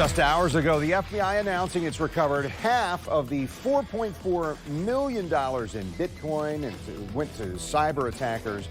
Just hours ago, the FBI announcing it's recovered half of the $4.4 million in Bitcoin and went to cyber attackers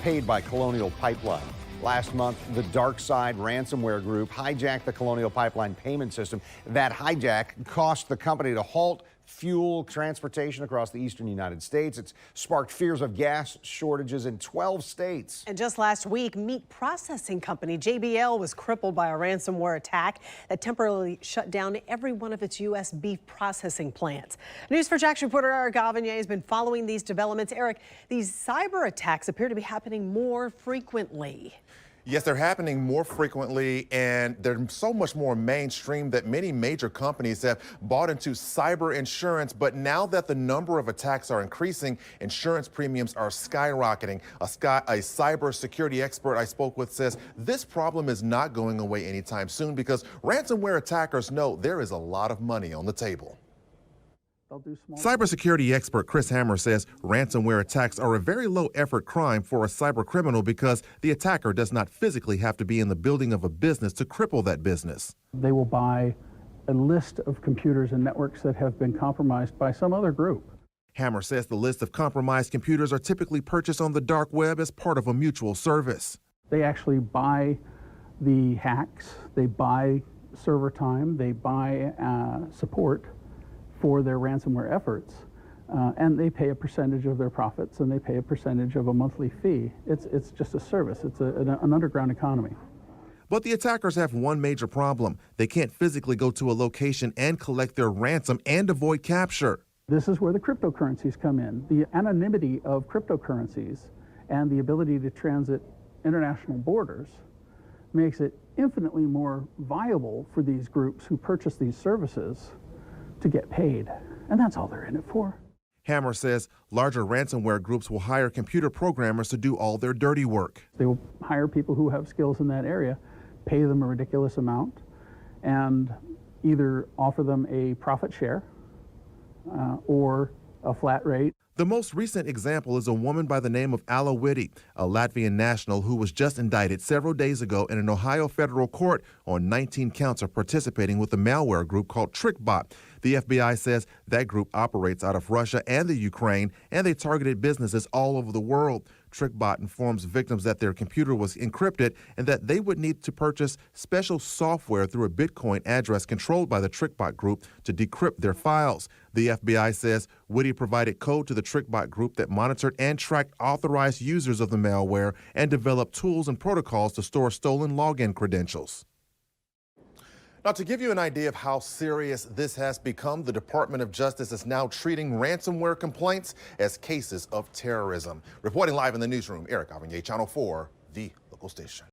paid by Colonial Pipeline. Last month, the dark side ransomware group hijacked the Colonial Pipeline payment system. That hijack cost the company to halt fuel transportation across the eastern United States. It's sparked fears of gas shortages in 12 states. And just last week, meat processing company JBL was crippled by a ransomware attack that temporarily shut down every one of its U.S. beef processing plants. News4Jax reporter Eric Avanier has been following these developments. Eric, these cyber attacks appear to be happening more frequently. Yes, they're happening more frequently, and they're so much more mainstream that many major companies have bought into cyber insurance. But now that the number of attacks are increasing, insurance premiums are skyrocketing. A cyber security expert I spoke with says this problem is not going away anytime soon because ransomware attackers know there is a lot of money on the table. Cybersecurity expert Chris Hammer says ransomware attacks are a very low-effort crime for a cyber criminal because the attacker does not physically have to be in the building of a business to cripple that business. They will buy a list of computers and networks that have been compromised by some other group. Hammer says the list of compromised computers are typically purchased on the dark web as part of a mutual service. They actually buy the hacks, they buy server time, they buy support for their ransomware efforts, and they pay a percentage of their profits and they pay a percentage of a monthly fee. It's just a service. It's an underground economy. But the attackers have one major problem. They can't physically go to a location and collect their ransom and avoid capture. This is where the cryptocurrencies come in. The anonymity of cryptocurrencies and the ability to transit international borders makes it infinitely more viable for these groups who purchase these services to get paid, and that's all they're in it for. Hammer says larger ransomware groups will hire computer programmers to do all their dirty work. They will hire people who have skills in that area, pay them a ridiculous amount, and either offer them a profit share or a flat rate. The most recent example is a woman by the name of Alla Witte, a Latvian national who was just indicted several days ago in an Ohio federal court on 19 counts of participating with a malware group called TrickBot. The FBI says that group operates out of Russia and the Ukraine, and they targeted businesses all over the world. TrickBot informs victims that their computer was encrypted and that they would need to purchase special software through a Bitcoin address controlled by the TrickBot group to decrypt their files. The FBI says Witte provided code to the TrickBot group that monitored and tracked authorized users of the malware and developed tools and protocols to store stolen login credentials. Now, to give you an idea of how serious this has become, the Department of Justice is now treating ransomware complaints as cases of terrorism. Reporting live in the newsroom, Eric Avanier, Channel 4, the local station.